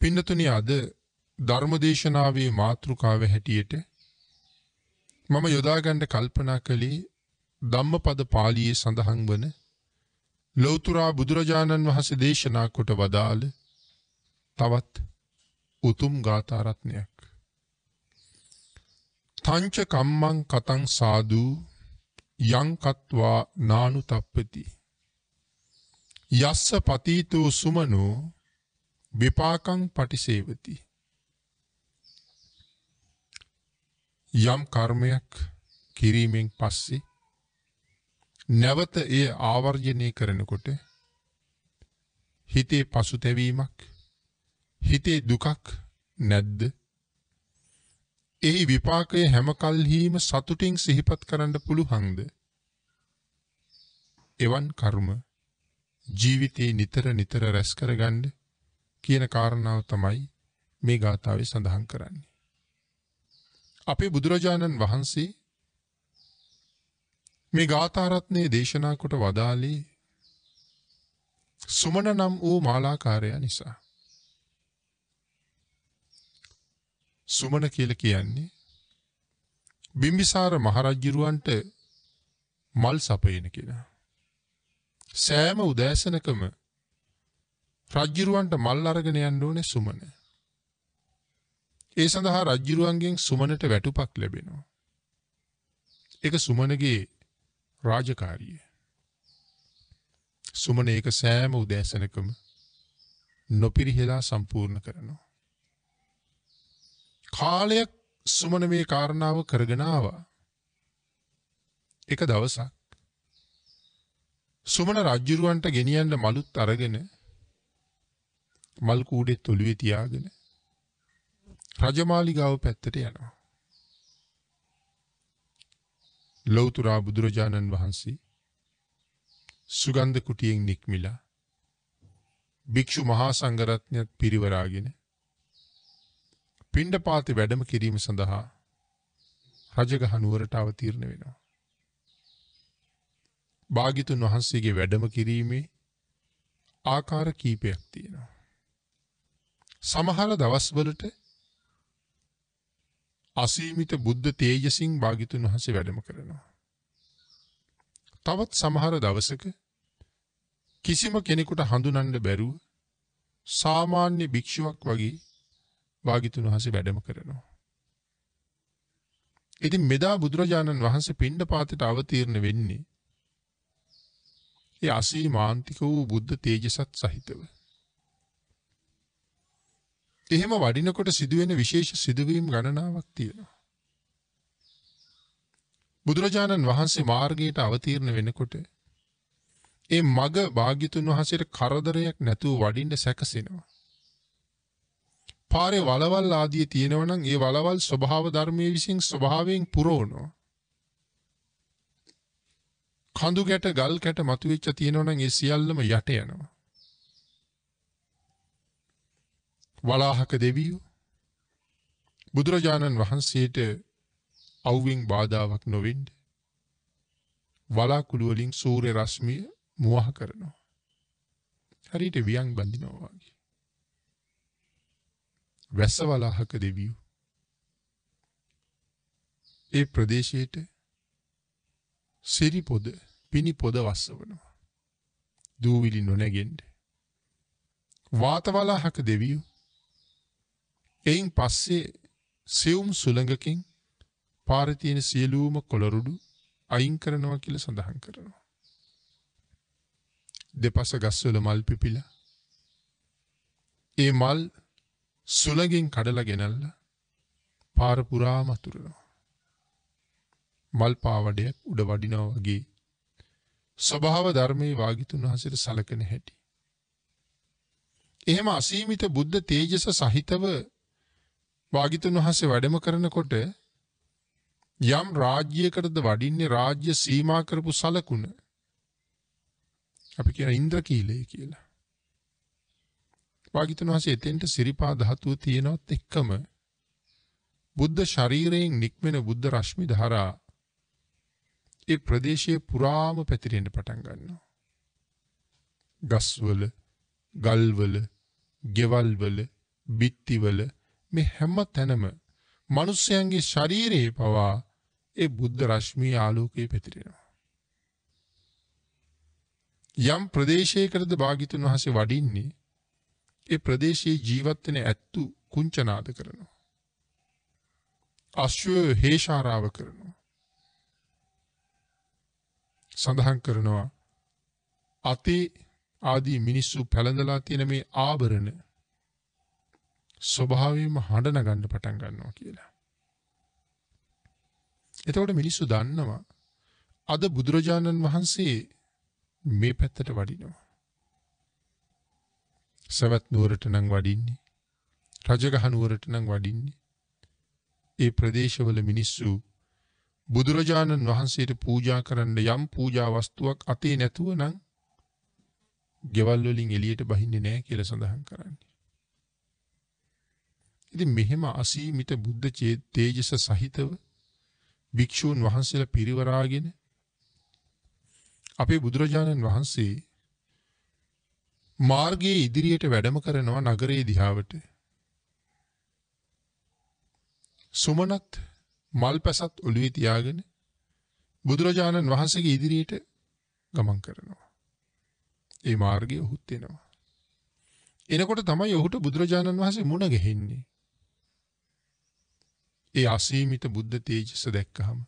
පින්නතුනි අද ධර්මදේශනාවේ මාතෘකාව හැටියට මම යොදා ගන්න කල්පනා කළේ ධම්මපද පාළියේ සඳහන් වන ලෞතර බුදුරජාණන් වහන්සේ දේශනා කොට වදාළ තවත් උතුම් ගාථා රත්නයක්. තංච කම්මං කතං සාදු යං කତ୍වා නානුතප්පති යස්ස පතීතෝ සුමනෝ විපාකං පටිසේවති. යම් කර්මයක් කිරීමෙන් පස්සේ නැවත එය ආවර්ජනය කරනකොට හිතේ පසුතැවීමක්, හිතේ දුකක් නැද්ද? එහි විපාකය හැම කල්හිම සතුටින් සිහිපත් කරන්න පුළුවන්ද? එවන් කර්ම ජීවිතේ නිතර නිතර රැස් කරගන්න කියන කාරණාව තමයි මේ ගාථාවේ සඳහන් කරන්නේ. අපේ බුදුරජාණන් වහන්සේ මේ ගාථා රත්නයේ දේශනා කොට වදාළේ සුමන නම් වූ මාලාකාරය නිසා. සුමන කියලා කියන්නේ බිම්බිසාර මහරජුරවන්ට මල් සපයන කෙනා. සෑම උදෑසනකම රජුරවන්ට මල් අරගෙන යන්න ඕනේ සුමන. ඒ සඳහා රජුරුවන්ගෙන් සුමනට වැටුපක් ලැබෙනවා. ඒක සුමනගේ රාජකාරිය. සුමන ඒක සෑම උදෑසනකම නොපිරිහෙලා සම්පූර්ණ කරනවා. කාලයක් සුමන මේ කාරණාව කරගෙන ආවා. එක දවසක් සුමන රජුරුවන්ට ගෙනියන්න මලුත් අරගෙන මල් කූඩෙත් ඔළුවේ තියාගෙන රජමාලිගාව පැත්තට යනවා. ලෞතර බුදුරජාණන් වහන්සේ සුගන්ධ කුටියෙන් නික්මිලා භික්ෂු මහා සංඝරත්නයත් පිරිවරාගෙන පිණ්ඩපාතේ වැඩම කිරීම සඳහා රජගහ නුවරට අවතීර්ණ වෙනවා. භාග්‍යතුන් වහන්සේගේ වැඩම කිරීමේ ආකාර කීපයක් තියෙනවා. සමහර දවස්වලට අසීමිත බුද්ධ තේජසින් භාග්‍යතුන් වහන්සේ වැඩම කරනවා. තවත් සමහර දවසක කිසිම කෙනෙකුට හඳුනන්න බැරුව සාමාන්‍ය භික්ෂුවක් වගේ භාග්‍යතුන් වහන්සේ වැඩම කරනවා. ඉතින් මෙදා බුදුරජාණන් වහන්සේ පිණ්ඩපාතයට අවතීර්ණ වෙන්නේ ඒ අසීමාන්තික වූ බුද්ධ තේජසත් සහිතව. එහෙම වඩිනකොට සිදුවෙන විශේෂ සිදුවීම් ගණනාවක් තියෙනවා. බුදුරජාණන් වහන්සේ මාර්ගයට අවතීර්ණ වෙනකොට ඒ මග භාග්‍යතුන් වහන්සේට කරදරයක් නැතුව වඩින්න සැකසෙනවා. පාරේ වලවල් ආදී තියෙනවා නම් ඒ වලවල් ස්වභාව ධර්මයේ විසින් ස්වභාවයෙන් පුරවනවා. කඳු ගැට ගල් කැට මතුවෙච්ච තියෙනවා නම් ඒ සියල්ලම යට යනවා. වලාහක දෙවියෝ බුදුරජාණන් වහන්සේට අවුවෙන් බාධාවක් නොවෙන්න වලාකුළු වලින් සූර්ය රශ්මිය මුවහ කරනවා. හරියට වියන් බඳිනවා වගේ. වැස්ස වලාහක දෙවියෝ ඒ ප්‍රදේශයට සිරි පොද පිණි පොද වස්සවනවා. දූවිලි නොනැගෙන්න. වාත වලාහක දෙවියෝ එයින් පස්සේ සියුම් සුළඟකින් පාරේ තියෙන සියලුම කොළරුඩු අයින් කරනවා කියලා සඳහන් කරනවා. දෙපස ගස්වල මල් පිපිලා ඒ මල් සුළඟින් කඩලා ගෙනල්ලා පාර පුරාම අතුරනවා. මල් පාවඩයක් උඩ වඩිනවා වගේ ස්වභාව ධර්මයේ භාග්‍යතුන් වහන්සේට සලකන හැටි. එහෙම අසීමිත බුද්ධ තේජස සහිතව භාග්‍යතුන් වහන්සේ වැඩම කරනකොට යම් රාජ්‍යයකටද වඩින්නේ රාජ්‍ය සීමා කරපු සලකුණ අපි කියන ඉන්ද්‍රකීලය කියලා. භාග්‍යතුන් වහන්සේ එතෙන්ට සිරිපා ධාතුව තියෙනවත් එක්කම බුද්ධ ශරීරයෙන් නික්මෙන බුද්ධ රශ්මි ධාරා ඒ ප්‍රදේශයේ පුරාම පැතිරෙන්න පටන් ගන්නවා. ගස්වල, ගල්වල, ගෙවල්වල, බිත්තිවල මේ හැම තැනම මිනිස්යන්ගේ ශරීරයේ පවා ඒ බුද්ධ රශ්මියේ ආලෝකය පැතිරෙනවා. යම් ප්‍රදේශයකටද භාග්‍යතුන් වහන්සේ වඩින්නේ ඒ ප්‍රදේශයේ ජීවත් වෙන ඇත්තු කුංචනාද කරනවා. අශ්වය හේෂාරාව කරනවා. සඳහන් කරනවා අතේ ආදී මිනිස්සු පැළඳලා තියෙන මේ ආභරණ ස්වභාවයෙන්ම හඬ නගන්න පටන් ගන්නවා කියලා. එතකොට මිනිස්සු දන්නවා අද බුදුරජාණන් වහන්සේ මේ පැත්තට වඩිනවා. සවැත් නුවරට නම් වඩින්නේ. රජගහ නුවරට නම් වඩින්නේ. ඒ ප්‍රදේශවල මිනිස්සු බුදුරජාණන් වහන්සේට පූජා කරන්න යම් පූජා වස්තුවක් අතේ නැතුව නම් ගෙවල් වලින් එළියට බහින්නේ නැහැ කියලා සඳහන් කරන්නේ. ඉතින් මෙහෙම අසීමිත බුද්ධ තේජස සහිතව භික්ෂූන් වහන්සේලා පිරිවරාගෙන අපේ බුදුරජාණන් වහන්සේ මාර්ගයේ ඉදිරියට වැඩම කරනවා නගරයේ දිහාවට. සුමනත් මල් පැසත් ඔළුවේ තියාගෙන බුදුරජාණන් වහන්සේගේ ඉදිරියට ගමන් කරනවා. ඒ මාර්ගය ඔහුත් එනවා. එනකොට තමයි ඔහුට බුදුරජාණන් වහන්සේ මුණ ගැහෙන්නේ. ඒ අසීමිත බුද්ධ තේජස දැක්කහම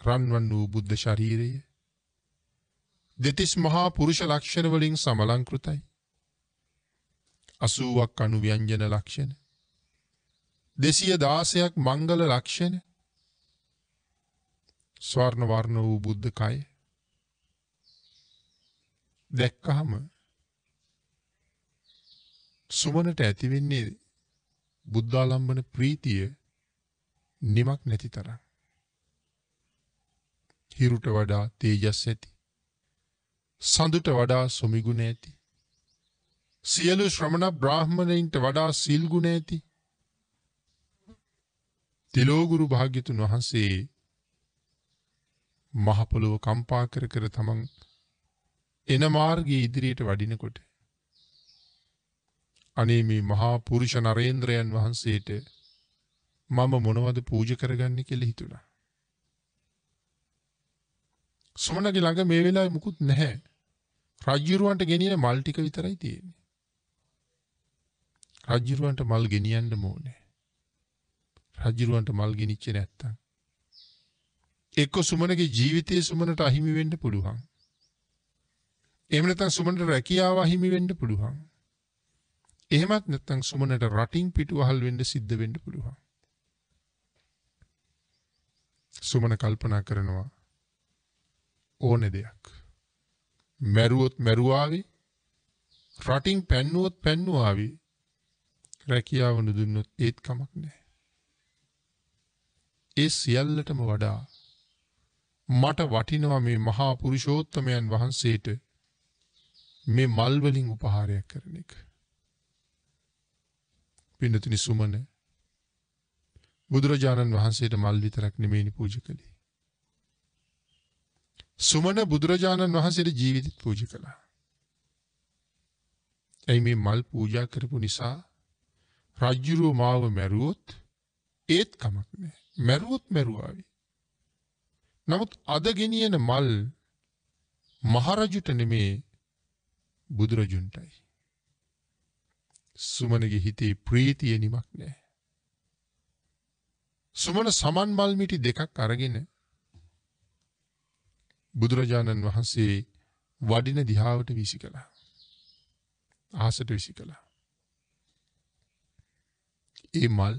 රන්වන් වූ බුද්ධ ශරීරය දෙතිස් මහා පුරුෂ ලක්ෂණ වලින් සමලංකෘතයි. 80ක් අනු ව්‍යංජන ලක්ෂණ 216ක් මංගල ලක්ෂණ ස්වර්ණ වර්ණ වූ බුද්ධ කය දැක්කහම සුමනට ඇති වෙන්නේ බුද්ධාලම්බන ප්‍රීතිය නිමක් නැති තරම්. හිරුට වඩා තේජස් ඇති. සඳුට වඩා සොමිගුණ ඇති. සියලු ශ්‍රමණ බ්‍රාහ්මණයින්ට වඩා සීල් ගුණ ඇති. තිලෝගුරු භාග්‍යතුන් වහන්සේ මහ පොළොව කම්පා කර කර තමන් එන මාර්ගයේ ඉදිරියට වඩිනකොට අනේ මේ මහා පුරුෂ නරේන්ද්‍රයන් වහන්සේට මම මොනවද පූජා කරගන්නේ කියලා හිතුණා. සුමනගේ ළඟ මේ වෙලාවේ මුකුත් නැහැ. රජ්ජුරුවන්ට ගෙනියන මල් ටික විතරයි තියෙන්නේ. රජ්ජුරුවන්ට මල් ගෙනියන්න ඕනේ. රජ්ජුරුවන්ට මල් ගෙනිච්චේ නැත්තම් එක්ක සුමනගේ ජීවිතයේ සුමනට අහිමි වෙන්න පුළුවන්. එහෙම නැත්නම් සුමනට රැකියාව අහිමි වෙන්න පුළුවන්. එහෙමත් නැත්නම් සුමනට රටින් පිටුවහල් වෙන්න සිද්ධ වෙන්න පුළුවන්. සුමන කල්පනා කරනවා ඕනේ දෙයක්. මැරුවොත් මැරුවාවේ රටින් පැන්නුවොත් පැන්නුවාවේ රැකියාව නුදුන්නොත් ඒත් කමක් නැහැ. ඒ සියල්ලටම වඩා මට වටිනවා මේ මහා පුරුෂෝත්තමයන් වහන්සේට මේ මල් වලින් උපහාරයක් කරන එක. පින්නතුනි සුමන බුදුරජාණන් වහන්සේට මල් විතරක් නෙමෙයි පූජා කළේ. සුමන බුදුරජාණන් වහන්සේට ජීවිතත් පූජා කළා. එයි මේ මල් පූජා කරපු නිසා රජ්ජුරුව මාව මැරුවොත් ඒත් කමක් නැහැ. මැරුවොත් මැරුවාවි. නමුත් අද ගෙනියන මල් මහරජුට නෙමේ බුදුරජුන්ටයි. සුමනගේ හිතේ ප්‍රීතිය නිමක් නැහැ. සුමන සමන් මල් මිටි දෙකක් අරගෙන බුදුරජාණන් වහන්සේ වඩින දිහාවට වීසි කළා. ආසට වීසි කළා. ඒ මල්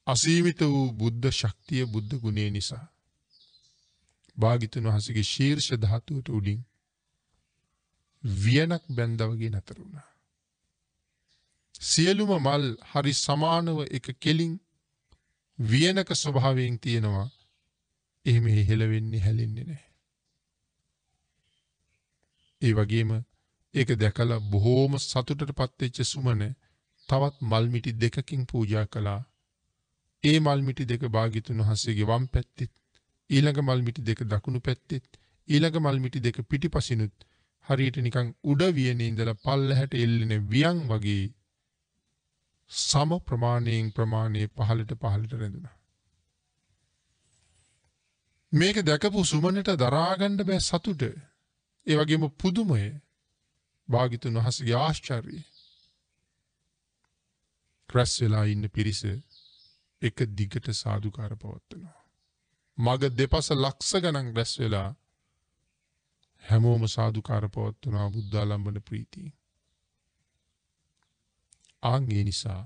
අසීමිත වූ බුද්ධ ශක්තිය බුද්ධ ගුණය නිසා භාග්‍යතුන් වහන්සේගේ ශීර්ෂ ධාතුවට උඩින් වියනක් බැඳා වගේ නතර වුණා. සියලුම මල් හරි සමානව එක කෙලින් වියනක ස්වභාවයෙන් තියෙනවා. එහෙම හෙලවෙන්නේ හැලෙන්නේ නැහැ. ඒ වගේම ඒක දැකලා බොහෝම සතුටටපත් වෙච්ච සුමන තවත් මල් මිටි දෙකකින් පූජා කළා. ඒ මල් මිටි දෙක භාග්‍යතුන් වහන්සේගේ වම් පැත්තෙත් ඊළඟ මල් මිටි දෙක දකුණු පැත්තෙත් ඊළඟ මල් මිටි දෙක පිටිපසිනුත් හරියට නිකන් උඩ වියනේ ඉඳලා පල්ලෙහාට එල්ලෙන වියන් වගේ සම ප්‍රමාණයෙන් ප්‍රමාණයේ පහළට රැඳුණා. මේක දැකපු සුමනට දරා ගන්න බෑ සතුට. ඒ වගේම පුදුමය. භාග්‍යතුන් වහන්සේගේ ආශ්චර්යය. රැස් වෙලා ඉන්න පිරිස එක දිගට සාදුකාර පවත්වනවා. මග දෙපස ලක්ෂ ගණන් රැස් වෙලා හැමෝම සාදුකාර පවත්වනවා බුද්ධාලම්බන ප්‍රීතිය. ආන්ගේ නිසා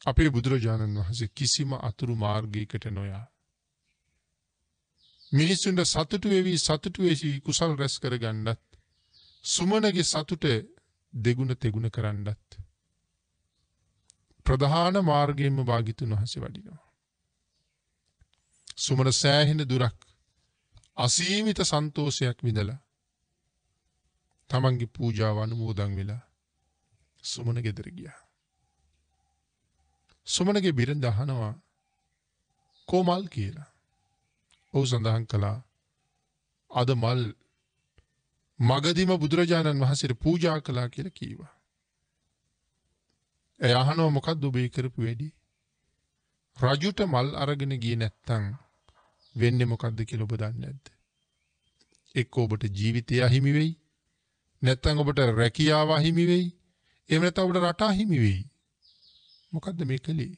අපේ බුදුරජාණන් වහන්සේ කිසිම අතුරු මාර්ගයකට නොයා මිනිස්සුන්ට සතුටු වෙවි කුසල් රැස් කරගන්නත් සුමනගේ සතුට දෙගුණ තෙගුණ කරන්නත් ප්‍රධාන මාර්ගයෙන්ම භාග්‍යතුන් වහන්සේ වඩිනවා. සුමන සෑහෙන දුරක් අසීමිත සන්තෝෂයක් විඳලා තමන්ගේ පූජාව අනුමෝදන් වෙලා සුමන ගෙදර ගියා. සුමනගේ බිරිඳ අහනවා කොමල් කියලා. ඔහු සඳහන් කළා අද මල් මගදීම බුදුරජාණන් වහන්සේට පූජා කළා කියලා කීවා. එය අහනවා මොකක්ද ඔබේ කරපු වැඩි? රජුට මල් අරගෙන ගියේ නැත්තම් වෙන්නේ මොකද්ද කියලා ඔබ දන්නේ නැද්ද? එක්ක ඔබට ජීවිතය අහිමි වෙයි. නැත්තම් ඔබට රැකියාව අහිමි වෙයි. එහෙම නැත්නම් ඔබට රට අහිමි වෙයි. මොකද්ද මේ කලේ?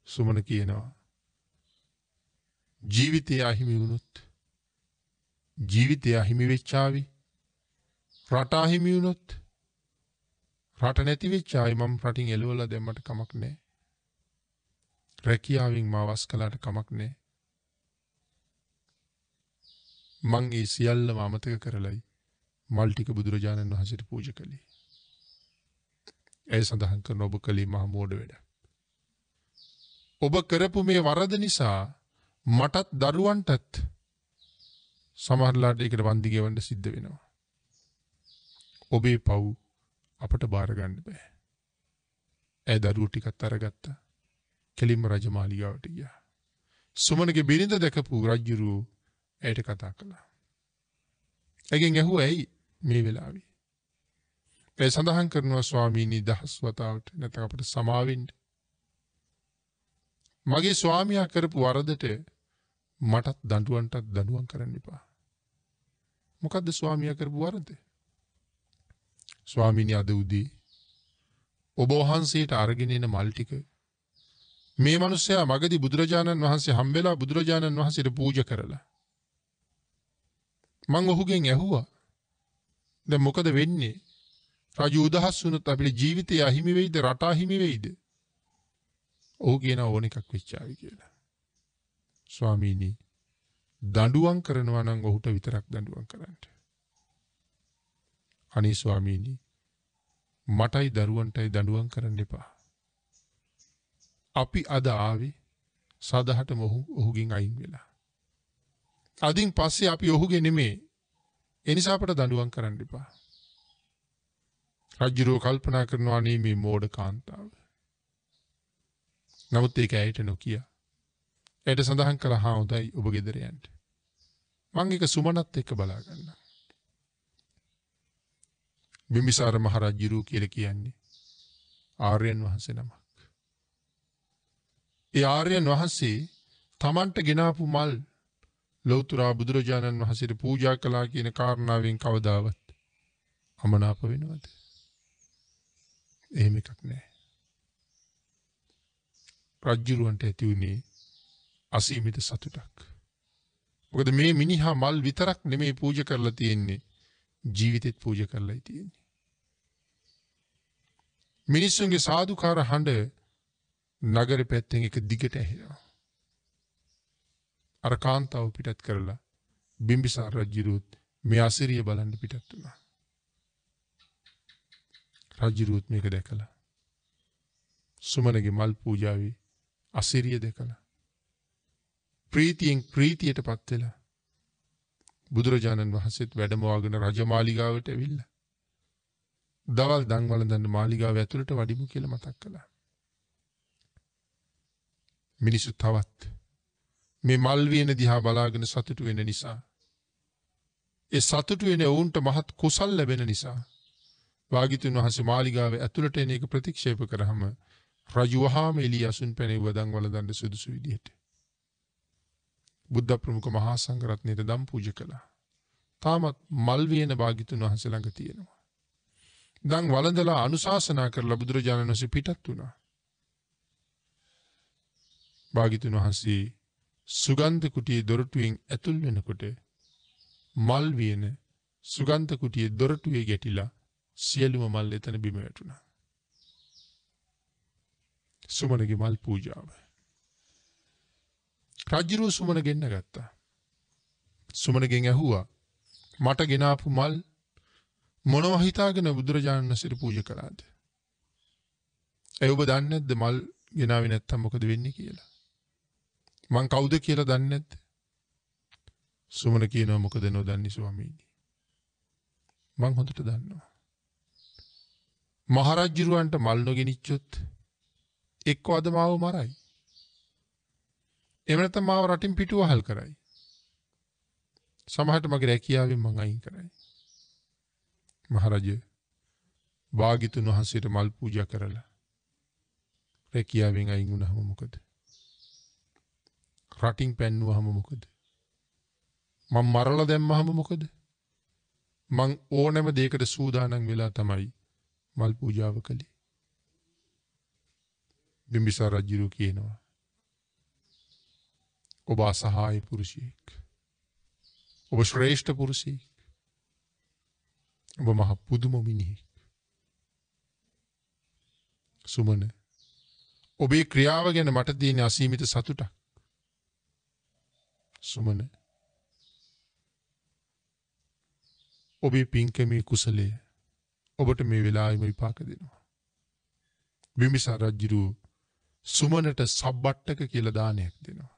සුමන කියනවා ජීවිතය අහිමි වුණොත් ජීවිතය අහිමි වෙච්චාවි. රට අහිමි වුණොත් රට නැති වෙච්චාවි. මම රටින් එළවලා දැම්මට කමක් නැහැ. රැකියාවෙන් මාව වස් කළාට කමක් නැහැ. මං ඒ සියල්ලම අමතක කරලයි මල් ටික බුදුරජාණන් වහන්සේට පූජා කළේ. ඒ සඳහන් කරන ඔබ කලේ මහ මෝඩ වැඩ. ඔබ කරපු මේ වරද නිසා මටත් දරුවන්ටත් සමහරලාට ඒකට වන්දි ගෙවන්න සිද්ධ වෙනවා. ඔබේ පව් අපට බාර ගන්න බෑ. ඒ දරුවෝ ටිකත් අරගත්තා. කෙලින්ම රජමාලිගාවට ගියා. සුමනගේ බිරිඳ දැකපු රජුරු ඇයට කතා කළා. එගෙන් ඇහුවා ඇයි මේ වෙලාවේ? ඒ සඳහන් කරනවා ස්වාමීනි දහස් වතාවට නැත්නම් අපට සමාවෙන්න. මගේ ස්වාමියා කරපු වරදට මටත් දඬුවම් කරන්න එපා. මොකද්ද ස්වාමියා කරපු වරද? ස්වාමීනි අද උදේ ඔබ වහන්සේට අරගෙන එන මල් ටික මේ මිනිස්සයා මගදී බුදුරජාණන් වහන්සේ හම්බෙලා බුදුරජාණන් වහන්සේට පූජා කරලා මං ඔහුගෙන් ඇහුවා දැන් මොකද වෙන්නේ? රජු උදහස් වුණොත් අපේ ජීවිතය අහිමි වෙයිද රට අහිමි වෙයිද? ඔහු කියනවා ඕන එකක් වෙච්චාවි කියලා. ස්වාමීනි දඬුවම් කරනවා නම් ඔහුට විතරක් දඬුවම් කරන්න. අනේ ස්වාමීනි මටයි දරුවන්ටයි දඬුවම් කරන්න එපා. අපි අද ආවේ සදහටම ඔහුගෙන් අයින් වෙලා. අදින් පස්සේ අපි ඔහුගේ නෙමේ. ඒ නිසා අපට දඬුවම් කරන්න එපා. රජුරෝ කල්පනා කරනවා නේ මේ මෝඩ කාන්තාව. නමුත් ඒක ඇයට නොකිය. ඇයට සඳහන් කළා හා හොඳයි ඔබ ගෙදර යන්න. මං එක සුමනත් එක්ක බලා ගන්නම්. බිම්බිසාර මහ රජුරෝ කියලා කියන්නේ ආර්යයන් වහන්සේ නමක්. ඒ ආර්යයන් වහන්සේ තමන්ට ගෙනාපු මල් ලෞතර බුදුරජාණන් වහන්සේට පූජා කළා කියන කාරණාවෙන් කවදාවත් අමනාප වෙනවද? එහෙම එකක් නැහැ. රජුරවන්ට ඇති වුණේ අසීමිත සතුටක්. මොකද මේ මිනිහා මල් විතරක් නෙමෙයි පූජා කරලා තියෙන්නේ, ජීවිතෙත් පූජා කරලායි තියෙන්නේ. මිනිස්සුන්ගේ සාදුකාර හඬ නගරෙ පැත්තෙන් එක දිගට ඇහෙනවා. අර කාන්තාව පිටත් කරලා බිම්බිසාර රජුරුත් මේ අසිරිය බලන්න පිටත් වුණා. රජුරුත් මේක දැකලා සුමනගේ මල් පූජාවේ අසිරිය දැකලා ප්‍රීතියෙන් ප්‍රීතියටපත් වෙලා බුදුරජාණන් වහන්සේත් වැඩමවාගෙන රජමාලිගාවට ඇවිල්ලා දවල් දන් වළඳන මාලිගාව ඇතුළට වඩිමු කියලා මතක් කළා. මිනිස්සු තවත් මේ මල් වියන දිහා බලාගෙන සතුටු වෙන නිසා ඒ සතුටු වෙන ඔවුන්ට මහත් කුසල් ලැබෙන නිසා භාග්‍යතුන් වහන්සේ මාලිගාවේ ඇතුළට එන එක ප්‍රතික්ෂේප කරාම රජු වහාම එළිය අසුන් පැනෙව්ව දන් වළඳන්න සුදුසු විදිහට. බුද්ධ ප්‍රමුඛ මහා සංඝරත්නයට දම් පූජා කළා. තාමත් මල් වියන භාග්‍යතුන් වහන්සේ ළඟ තියෙනවා. දන් වළඳලා අනුශාසනා කරලා බුදුරජාණන් වහන්සේ පිටත් වුණා. භාග්‍යතුන් වහන්සේ සුගන්ධ කුටියේ දොරටුවෙන් ඇතුල් වෙනකොට මල් වියන සුගන්ධ කුටියේ දොරටුවේ ගැටිලා සියලුම මල් එතන බිම වැටුණා. සුමනගේ මල් පූජාව. රජුරු සුමන ගෙන්න ගත්තා. සුමනගෙන් ඇහුවා මට ගෙනාපු මල් මොනවා හිතාගෙන බුදුරජාණන් වහන්සේට පූජා කළාද? ඒ ඔබ දන්නේ නැද්ද මල් ගෙනාවේ නැත්තම් මොකද වෙන්නේ කියලා? මං කවුද කියලා දන්නේ නැද්ද? සුමන කියනවා මොකද නොදන්නේ ස්වාමීනි. මං හොඳට දන්නවා. මහරජුරවන්ට මල් නොගෙනිච්චොත් එක්ක අද මාව මරයි. එහෙම නැත්නම් මාව රටින් පිටුවහල් කරයි. සමහරට මගේ රැකියාවෙන් මං අයින් කරයි. මහරජා භාග්‍යතුන් වහන්සේට මල් පූජා කරලා රැකියාවෙන් අයින් වුණාම මොකද? රටින් පැන්නුවාම මොකද? මම මරලා දැම්මහම මොකද? මං ඕනෑම දෙයකට සූදානම් වෙලා තමයි මල් පූජාව කළේ. බිම්බිසාර රජු කියනවා ඔබ අසහාය පුරුෂයෙක්. ඔබ ශ්‍රේෂ්ඨ පුරුෂයෙක්. ඔබ මහ පුදුම මිනිහෙක්. සුමන ඔබේ ක්‍රියාව ගැන මට තියෙන අසීමිත සතුටක්. සුමන ඔබේ පින්කමේ කුසලය ඔබට මේ වෙලාවෙම විපාක දෙනවා. බිම්බිසාර රජු සුමනට සබ්බට්ටක කියලා දානයක් දෙනවා.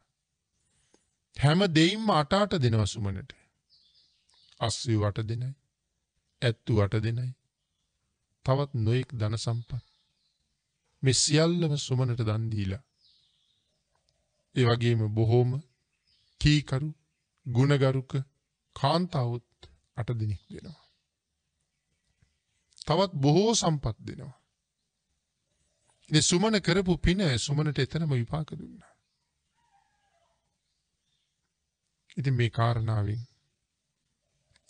හැම දෙයින්ම 8 දෙනවා සුමනට. අස්සු 8 දෙනයි. ඇත්තු 8 දෙනයි. තවත් නොඑක් ධන සම්පත්. මේ සියල්ලම සුමනට දන් දීලා. ඒ වගේම බොහෝම කීකරු ගුණගරුක කාන්තාවොත් 8 දෙනෙක් දෙනවා. තවත් බොහෝ සම්පත් දෙනවා. ඉතින් සුමන කරපු පින සුමනට එතනම විපාක දුන්නා. ඉතින් මේ කාරණාවෙන්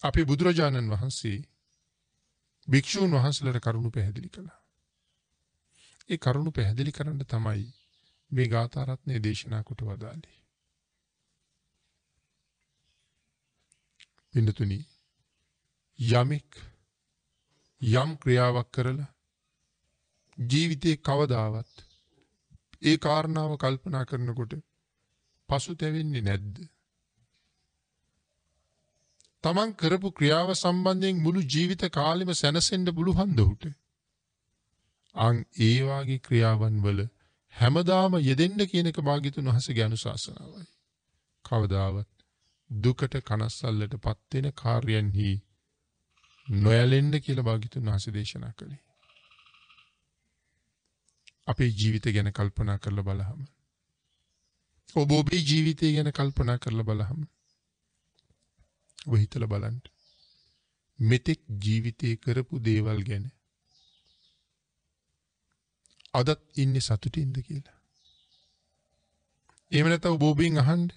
අපි බුදුරජාණන් වහන්සේ භික්ෂූන් වහන්සේලාට කරුණු පැහැදිලි කළා. ඒ කරුණු පැහැදිලි කරන්න තමයි මේ ගාථා රත්නය දේශනා කොට වදාළේ. පින්නතුනි යමෙක් යම් ක්‍රියාවක් කරලා ජීවිතේ කවදාවත් ඒ කාරණාව කල්පනා කරනකොට පසුතැවෙන්නේ නැද්ද? තමන් කරපු ක්‍රියාව සම්බන්ධයෙන් මුළු ජීවිත කාලෙම සැනසෙන්න පුළුවන්ද උට? අන් ඒ වාගේ ක්‍රියාවන් වල හැමදාම යෙදෙන්න කියන එක භාග්‍යතුන් වහන්සේගේ අනුශාසනාවයි. කවදාවත් දුකට කනස්සල්ලටපත් වෙන කාර්යයන්හි නොයැලෙන්න කියලා භාග්‍යතුන් වහන්සේ දේශනා කළේ. අපේ ජීවිතය ගැන කල්පනා කරලා බලහම ඔබ ඔබේ ජීවිතය ගැන කල්පනා කරලා බලහම ඔබ හිතලා බලන්න මෙතෙක් ජීවිතේ කරපු දේවල් ගැන අදත් ඉන්නේ සතුටින්ද කියලා. එහෙම නැත්නම් ඔබ ඔබෙන් අහන්න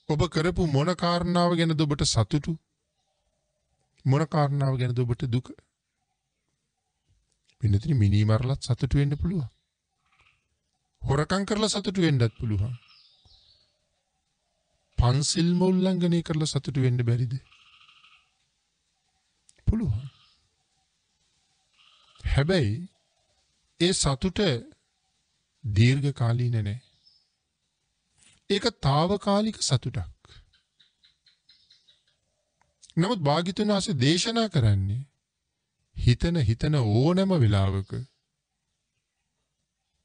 ඔබ කරපු මොන කාරණාව ගැනද ඔබට සතුටු? මොන කාරණාව ගැනද ඔබට දුක? පින්නතින් මිනී මරලත් සතුටු වෙන්න පුළුවන්. හොරකම් කරලා සතුටු වෙන්නත් පුළුවන්. පන්සිල් උල්ලංඝනය කරලා සතුටු වෙන්න බැරිද? පුළුවන්. හැබැයි ඒ සතුට දීර්ඝ කාලීන නැහැ. ඒක తాවකාලික සතුටක්. නමුත් භාග්‍යතුන් වහන්සේ දේශනා කරන්නේ හිතන ඕනෑම වෙලාවක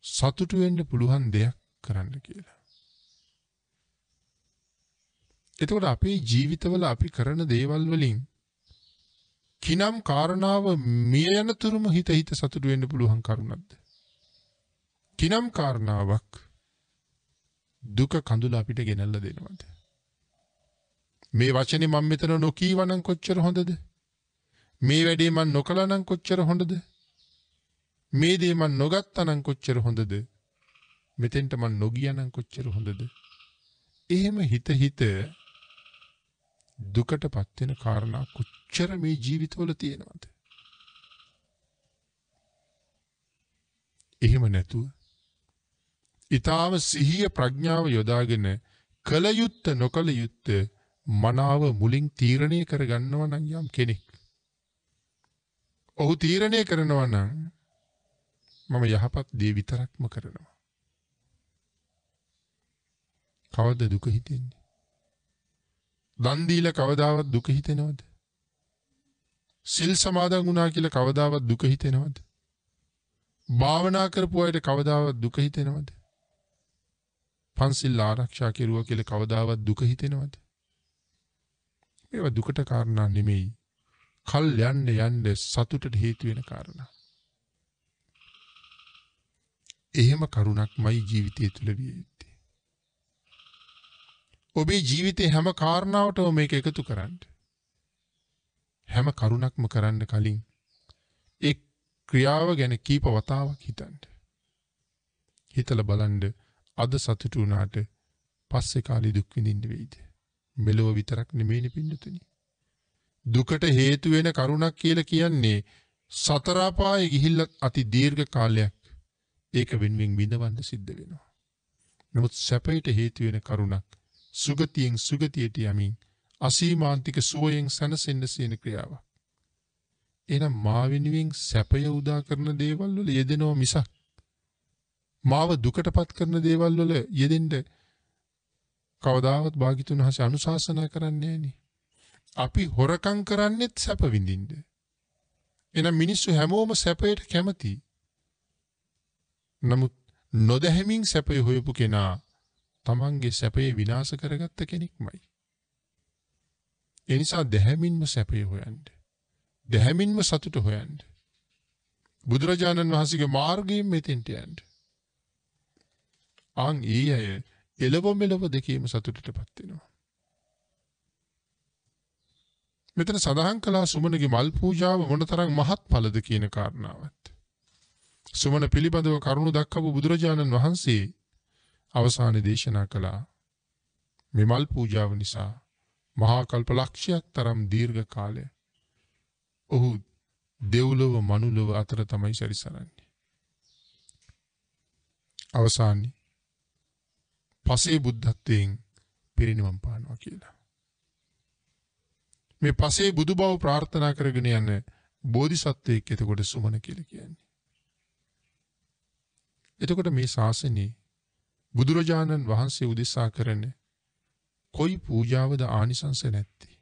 සතුටු වෙන්න පුළුවන් දෙයක් කරන්න කියලා. එතකොට අපේ ජීවිතවල අපි කරන දේවල් වලින් කිනම් කාරණාව මිය යන තුරුම හිත සතුටු වෙන්න පුළුවන් කරුණක්ද? කිනම් කාරණාවක් දුක කඳුල අපිට ගෙනල්ලා දෙනවද? මේ වචනේ මම මෙතන නොකීවනම් කොච්චර හොඳද? මේ වැඩේ මම නොකළා නම් කොච්චර හොඳද? මේ දේ මම නොගත්තා නම් කොච්චර හොඳද? මෙතෙන්ට මම නොගියා නම් කොච්චර හොඳද? එහෙම හිත දුකටපත් වෙන කාරණා කොච්චර මේ ජීවිතවල තියෙනවද? එහෙම නැතුව ඊටාම සිහිය ප්‍රඥාව යොදාගෙන කල යුත්ත නොකල යුත්ත මනාව මුලින් තීරණය කරගන්නවා නම් යම් කෙනෙක් ඔහු තීරණය කරනවා නම් මම යහපත් දේ විතරක්ම කරනවා. කවද දුක හිතෙන්නේ? දන් දීලා කවදාවත් දුක හිතෙනවද? සිල් සමාදන් වුණා කියලා කවදාවත් දුක හිතෙනවද? භාවනා කරපු අයට කවදාවත් දුක හිතෙනවද? පන්සිල් ආරක්ෂා කෙරුවා කියලා කවදාවත් දුක හිතෙනවද? මේවා දුකට කාරණා නෙමෙයි. කල් යන්න සතුටට හේතු වෙන කාරණා. එහෙම කරුණක්මයි ජීවිතය තුළ විය යුත්තේ. ඔබේ ජීවිතේ හැම කාරණාවටම මේක එකතු කරන්න. හැම කරුණක්ම කරන්න කලින් ඒ ක්‍රියාව ගැන කීප වතාවක් හිතන්න. හිතලා බලන්න අද සතුටු වුණාට පස්සේ කාලේ දුක් විඳින්න වෙයිද? මෙලොව විතරක් නෙමෙයිනේ පින්නතුනි. දුකට හේතු වෙන කරුණක් කියලා කියන්නේ සතර අපායේ ගිහිල්ලා අති දීර්ඝ කාලයක් ඒක වෙනුවෙන් විඳවන්න සිද්ධ වෙනවා. නමුත් සැපයට හේතු වෙන කරුණක් සුගතියෙන් සුගතියට යමින් අසීමාන්තික සුවයෙන් සැනසෙන්න සියන ක්‍රියාවක්. එහෙනම් මා වෙනුවෙන් සැපය උදා කරන දේවල් වල යෙදෙනව මිසක් මාව දුකටපත් කරන දේවල් වල යෙදෙන්න කවදාවත් භාග්‍යතුන් වහන්සේ අනුශාසනා කරන්නේ නෑනේ. අපි හොරකම් කරන්නේත් සැප විඳින්න. එහෙනම් මිනිස්සු හැමෝම සැපයට කැමති. නමුත් නොදැහැමින් සැපය හොයපු කෙනා තමන්ගේ සැපය විනාශ කරගත්ත කෙනෙක්මයි. ඒ නිසා දැහැමින්ම සැපය හොයන්න. දැහැමින්ම සතුට හොයන්න. බුදුරජාණන් වහන්සේගේ මාර්ගයෙන් මෙතෙන්ට යන්න. ආන් ඒ අය එළව මෙළව දෙකේම සතුටටපත් වෙනවා. මෙතන සඳහන් කළා සුමනගේ මල් පූජාව මොනතරම් මහත්ඵලද කියන කාරණාවත්. සුමන පිළිබඳව කරුණු දක්වපු බුදුරජාණන් වහන්සේ අවසානයේ දේශනා කළා මේ මල් පූජාව නිසා මහා කල්ප ලක්ෂයක් තරම් දීර්ඝ කාලය ඔහු දෙව්ලොව මනුලොව අතර තමයි සැරිසරන්නේ. අවසානයේ පසේ බුද්ධත්වයෙන් පිරිනිවන් පානවා කියලා. මේ පසේ බුදු බව ප්‍රාර්ථනා කරගෙන යන බෝධිසත්වයෙක් එතකොට සුමන කියලා කියන්නේ. එතකොට මේ ශාසනයේ බුදුරජාණන් වහන්සේ උදෙසා කරන කොයි පූජාවද ආනිසංස නැත්තේ?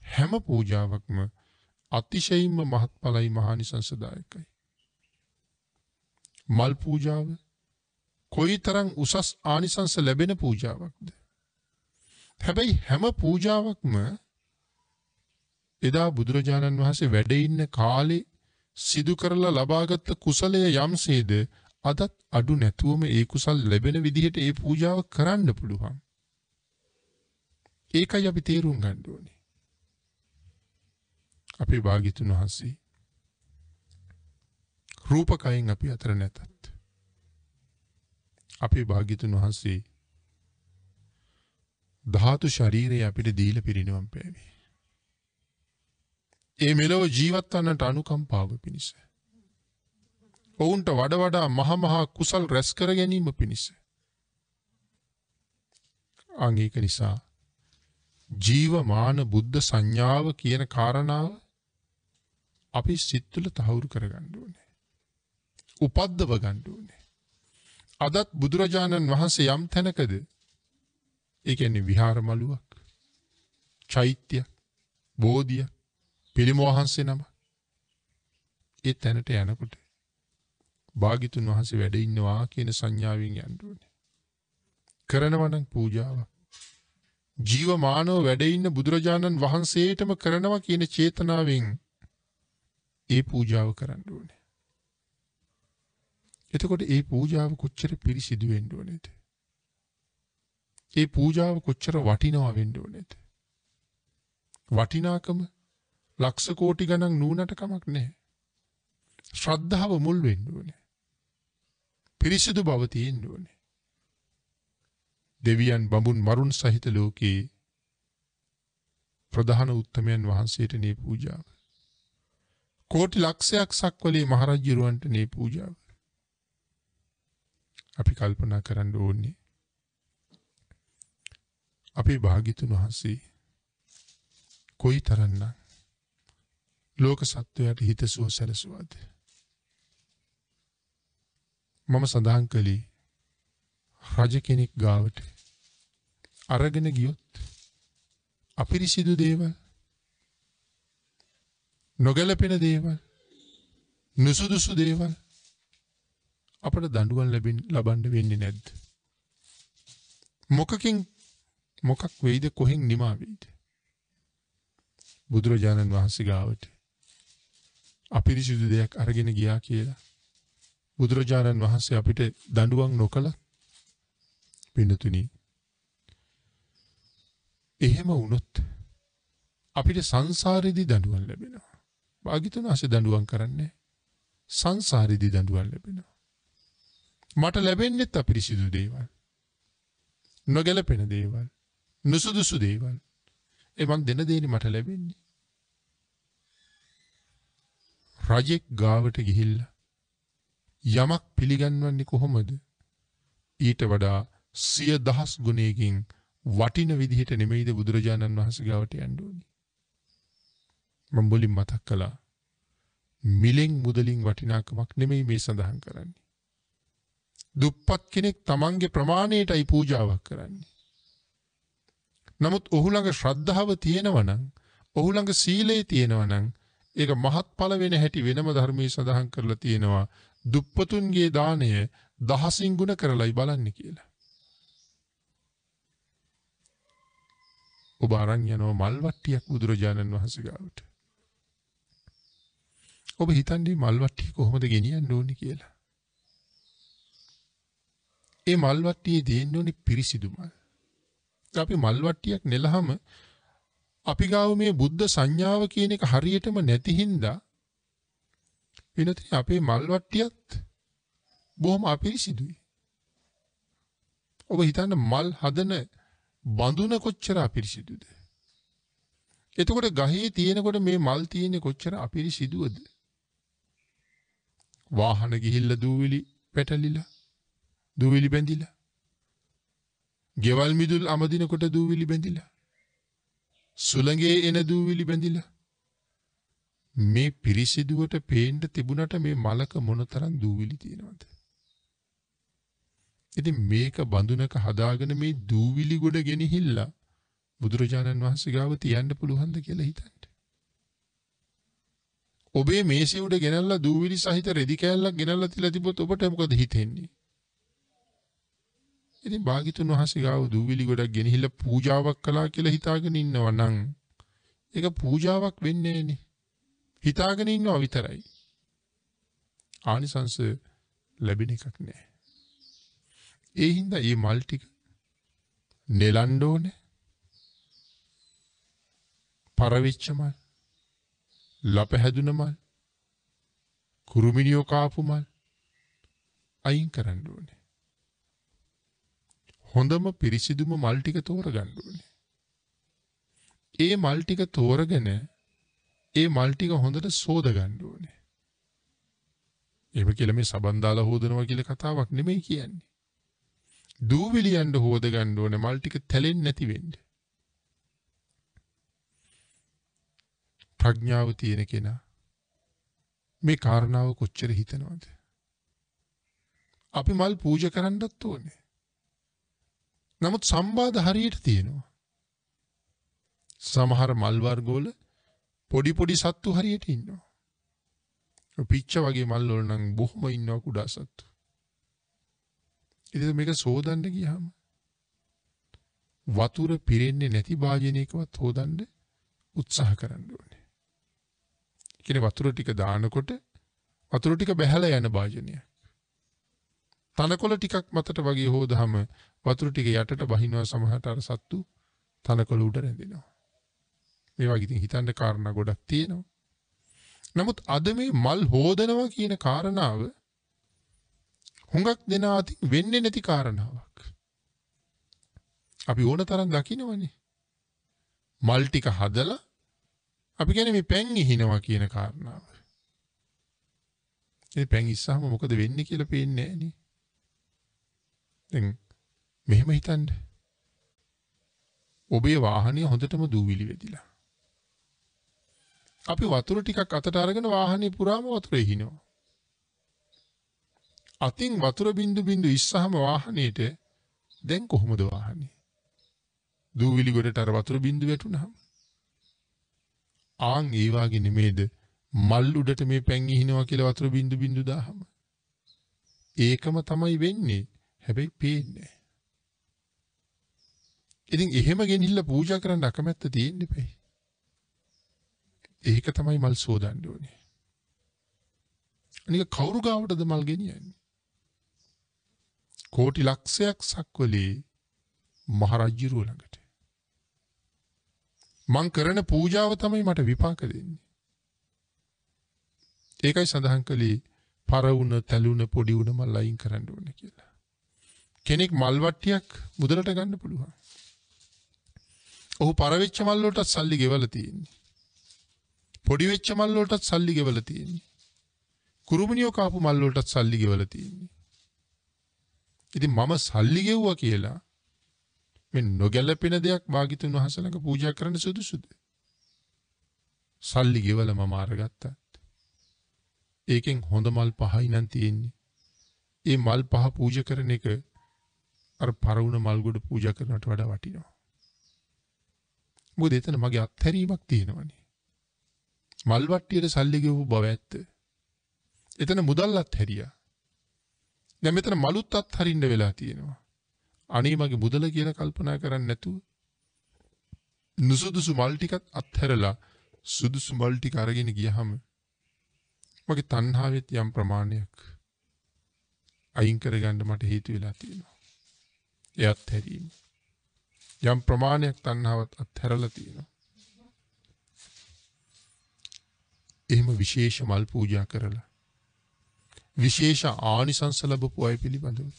හැම පූජාවක්ම අතිශයින්ම මහත්ඵලයි මහානිසංසදායකයි. මල් පූජාව කොයිතරම් උසස් ආනිසංස ලැබෙන පූජාවක්ද? හැබැයි හැම පූජාවක්ම එදා බුදුරජාණන් වහන්සේ වැඩ ඉන්න කාලේ සිදු කරලා ලබාගත් කුසලය යම්සේද අදත් අඩු නැතුවම ඒ කුසල් ලැබෙන විදිහට ඒ පූජාව කරන්න පුළුවන්. ඒකයි අපි තේරුම් ගන්න ඕනේ. අපේ භාග්‍යතුන් වහන්සේ රූපකයෙන් අපි අතර නැතත් අපේ භාග්‍යතුන් වහන්සේ ධාතු ශරීරය අපිට දීලා පිරිනවම් පෑවේ. ඒ මෙලොව ජීවත් වන්නට අනුකම්පාව පිණිස. ඔවුන්ට වඩා මහා කුසල් රැස් කර ගැනීම පිණිස. ඒක නිසා ජීවමාන බුද්ධ සංඥාව කියන කාරණාව අපි සිත් තුළ තහවුරු කරගන්න ඕනේ. උපද්දව ගන්න ඕනේ. අදත් බුදුරජාණන් වහන්සේ යම් තැනකද ඒ කියන්නේ විහාර මළුවක්, චෛත්‍යයක්, බෝධියක්, පිළිමවහන්සේ නම ඒ තැනට යනකොට භාග්‍යතුන් වහන්සේ වැඩ ඉන්නවා කියන සංඥාවෙන් යන්න ඕනේ. කරනවා නම් පූජාවක් ජීවමානව වැඩ ඉන්න බුදුරජාණන් වහන්සේටම කරනවා කියන චේතනාවෙන් ඒ පූජාව කරන්න ඕනේ. එතකොට ඒ පූජාව කොච්චර පිරිසිදු වෙන්න ඕනේද? ඒ පූජාව කොච්චර වටිනවා වෙන්න ඕනේද? වටිනාකම ලක්ෂ කෝටි ගණන් නුනට කමක් නැහැ. ශ්‍රද්ධාව මුල් වෙන්න ඕනේ. පිරිසිදු බව තියෙන්න ඕනේ. දෙවියන් බඹුන් මරුන් සහිත ලෝකේ ප්‍රධාන උත්තමයන් වහන්සේට මේ පූජාව. කෝටි ලක්ෂයක් සක්වලේ මහරජුරවන්ට මේ පූජාව. අපි කල්පනා කරන්න ඕනේ අපේ භාග්‍යතුන් වහන්සේ කොයිතරම්නම් ලෝක සත්වයාට හිතසුව සැලසුවාද? මම සඳහන් කළේ රජ කෙනෙක් ගාවට අරගෙන ගියොත් අපිරිසිදු දේවල්, නොගැලපෙන දේවල්, නුසුදුසු දේවල් අපට දඬුවම් ලබන්න වෙන්නේ නැද්ද? මොකක් වෙයිද? කොහෙන් නිමා වෙයිද? බුදුරජාණන් වහන්සේ ගාවට අපිරිසිදු දෙයක් අරගෙන ගියා කියලා බුදුරජාණන් වහන්සේ අපිට දඬුවම් නොකළා. පින්නතුනි, එහෙම වුණොත් අපිට සංසාරෙදී දඬුවම් ලැබෙනවා. භාග්‍යතුන් වහන්සේ දඬුවම් කරන්නේ සංසාරෙදී දඬුවම් ලැබෙනවා. මට ලැබෙන්නේත් අපිරිසිදු දේවල්, නොගැලපෙන දේවල්, නුසුදුසු දේවල්. ඒ මං දෙන දේනේ මට ලැබෙන්නේ. රජෙක් ගාවට ගිහිල්ලා යමක් පිළිගන්වන්නේ කොහොමද? ඊට වඩා 100,000 ගුණයකින් වටින විදිහට නෙමෙයිද බුදුරජාණන් වහන්සේ ගාවට යන්න ඕනේ. මම මුලින් මතක් කළා මිලෙන් මුදලින් වටිනාකමක් නෙමෙයි මේ සඳහන් කරන්නේ. දුප්පත් කෙනෙක් තමන්ගේ ප්‍රමාණයටයි පූජාවක් කරන්නේ. නමුත් ඔහු ළඟ ශ්‍රද්ධාව තියෙනවා නම්, ඔහු ළඟ සීලය තියෙනවා නම් ඒක මහත්ඵල වෙන හැටි වෙනම ධර්මයේ සඳහන් කරලා තියෙනවා. දුප්පතුන්ගේ දාණය 1000 ගුණ කරලයි බලන්නේ කියලා. ඔබ අරන් යනවා මල් වට්ටියක් බුදුරජාණන් වහන්සේ ගාවට. ඔබ හිතන්නේ මල් වට්ටිය කොහොමද ගෙනියන්න ඕනේ කියලා? ඒ මල් වට්ටියේ දෙන්න ඕනේ පිරිසිදු මල්. අපි මල් වට්ටියක් නෙලහම අපි ගාව මේ බුද්ධ සංඥාව කියන එක හරියටම නැති හින්දා වෙනතේ අපේ මල් වට්ටියත් බොහොම අපිරිසිදුයි. ඔබ හිතන්න මල් හදන බඳුන කොච්චර අපිරිසිදුද? එතකොට ගහේ තියෙනකොට මේ මල් තියෙන්නේ කොච්චර අපිරිසිදුවද? වාහන ගිහිල්ලා දූවිලි පැටලිලා, දූවිලි බැඳිලා, ගෙවල් මිදුල් අමදිනකොට දූවිලි බැඳිලා, සුළඟේ එන දූවිලි බැඳිලා. මේ පිරිසිදුවට පේන්න තිබුණට මේ මලක මොනතරම් දූවිලි තියෙනවද? ඉතින් මේක බඳුනක හදාගෙන මේ දූවිලි ගොඩ ගෙනහිල්ලා බුදුරජාණන් වහන්සේ ගාව තියන්න පුළුවන්ද කියලා හිතන්න. ඔබේ මේසෙ උඩ ගෙනල්ලා දූවිලි සහිත රෙදි කෑල්ලක් ගෙනල්ලා තියලා තිබොත් ඔබට මොකද හිතෙන්නේ? ඉතින් භාග්‍යතුන් වහන්සේ ගාව දූවිලි ගොඩක් ගෙනහිල්ලා පූජාවක් කළා කියලා හිතාගෙන ඉන්නවා නම් ඒක පූජාවක් වෙන්නේ නැනේ. හිතාගෙන ඉන්නවා විතරයි. ආනිසංස ලැබෙන එකක් නෑ. ඒ හින්දා මේ මල් ටික නෙලන්න ඕනේ. පරවිච්ච මල්, ලප හැදුන මල්, කුරුමිනියෝ කාපු මල් අයින් කරන්න ඕනේ. හොඳම පිරිසිදුම මල් ටික තෝරගන්න ඕනේ. ඒ මල් ටික තෝරගෙන ඒ මල් ටික හොඳට සෝද ගන්න ඕනේ. එහෙම කියලා මේ සබන් දාලා හොදනවා කියලා කතාවක් නෙමෙයි කියන්නේ. දූවිලියන්ට හොද ගන්න ඕනේ මල් ටික තැලෙන්නේ නැති වෙන්න. ප්‍රඥාව තියෙන කෙනා මේ කාරණාව කොච්චර හිතනවද? අපි මල් පූජා කරන්නත් ඕනේ. නමුත් සම්බාධ හරියට තියෙනවා. සමහර මල් වර්ගවල පොඩි පොඩි සත්තු හරියට ඉන්නවා. පිච්ච වගේ මල් වල නම් බොහොම ඉන්නවා කුඩා සත්තු. ඉතින් මේක සෝදන්න ගියාම වතුර පිරෙන්නේ නැති භාජනයකවත් හොදන්න උත්සාහ කරන්න ඕනේ. කියන්නේ වතුර ටික දානකොට වතුර ටික බැහැලා යන භාජනයක්. තනකොළ ටිකක් මතට වගේ හොදාම වතුර ටික යටට බහිනවා සමහරට අර සත්තු තනකොළ උඩ රැඳෙනවා. මේ වගේ ඉතින් හිතන්න කාරණා ගොඩක් තියෙනවා. නමුත් අද මේ මල් හොදනවා කියන කාරණාව හුඟක් දෙනා අතින් වෙන්නේ නැති කාරණාවක්. අපි ඕන තරම් දකින්නවනේ. මල් ටික හදලා අපි කියන්නේ මේ පැන් ඉහිනවා කියන කාරණාව. ඒ පැන් ඉස්සාම මොකද වෙන්නේ කියලා පේන්නේ නැහනේ. දැන් මෙහෙම හිතන්න. ඔබේ වාහනය හොඳටම දූවිලි වෙදිලා. අපි වතුර ටිකක් අතට අරගෙන වාහනේ පුරාම වතුර ඉහිනවා. අතින් වතුර බින්දු බින්දු ඉස්සහම වාහනේට දැන් කොහොමද වාහනේ? දූවිලි ගොඩට අර වතුර බින්දු වැටුනහම ආන් ඒ වාගේ නෙමේද මල් උඩට මේ පැන් ඉහිනවා කියලා වතුර බින්දු බින්දු දාහම ඒකම තමයි වෙන්නේ. හැබැයි පේන්නේ. ඉතින් එහෙම ගෙනිහිල්ලා පූජා කරන්න අකමැත්ත තියෙන්න එපේ. ඒක තමයි මල් සෝදන්න ඕනේ. අනික කවුරු ගාවටද මල් ගෙනියන්නේ? කෝටි ලක්ෂයක් සක්වලේ මහරජුරුව ළඟට. මං කරන පූජාව තමයි මට විපාක දෙන්නේ. ඒකයි සඳහන් කළේ පරවුණ, තැලුණ, පොඩි උණ මල් අයින් කරන්න ඕනේ කියලා. කෙනෙක් මල් වට්ටියක් මුදලට ගන්න පුළුවන්. ඔහු පර වෙච්ච මල් වලටත් සල්ලි ගෙවලා තියෙන්නේ. පොඩි වෙච්ච මල් වලටත් සල්ලි ගෙවලා තියෙන්නේ. කුරුමිනියෝ කාපු මල් වලටත් සල්ලි ගෙවලා තියෙන්නේ. ඉතින් මම සල්ලි ගෙවුවා කියලා මේ නොගැලපෙන දෙයක් භාග්‍යතුන් වහන්සේ ළඟ පූජා කරන්න සුදුසුද? සල්ලි ගෙවලා මම අරගත්තත් ඒකෙන් හොඳ මල් පහයි නම් තියෙන්නේ. ඒ මල් පහ පූජා කරන එක අර පරවුණ මල් ගොඩ පූජා කරනවට වඩා වටිනවා. මොකද එතන මගේ අත්හැරීමක් තියෙනවනේ. මල් වට්ටියට සල්ලි ගෙවපු බව ඇත්ත. එතන මුදල් අත්හැරියා. දැන් මෙතන මලුත් අත්හරින්න වෙලා තියෙනවා. අනේ මගේ මුදල කියලා කල්පනා කරන්නේ නැතුව නුසුදුසු මල් ටිකත් අත්හැරලා සුදුසු මල් ටික අරගෙන ගියහම මගේ තණ්හාවෙත් යම් ප්‍රමාණයක් අයින් කරගන්න මට හේතු වෙලා තියෙනවා. ඒ අත්හැරීම. යම් ප්‍රමාණයක් තණ්හාවත් අත්හැරලා තියෙනවා. එහෙම විශේෂ මල් පූජා කරලා විශේෂ ආනිසංස ලැබපු අය පිළිබඳව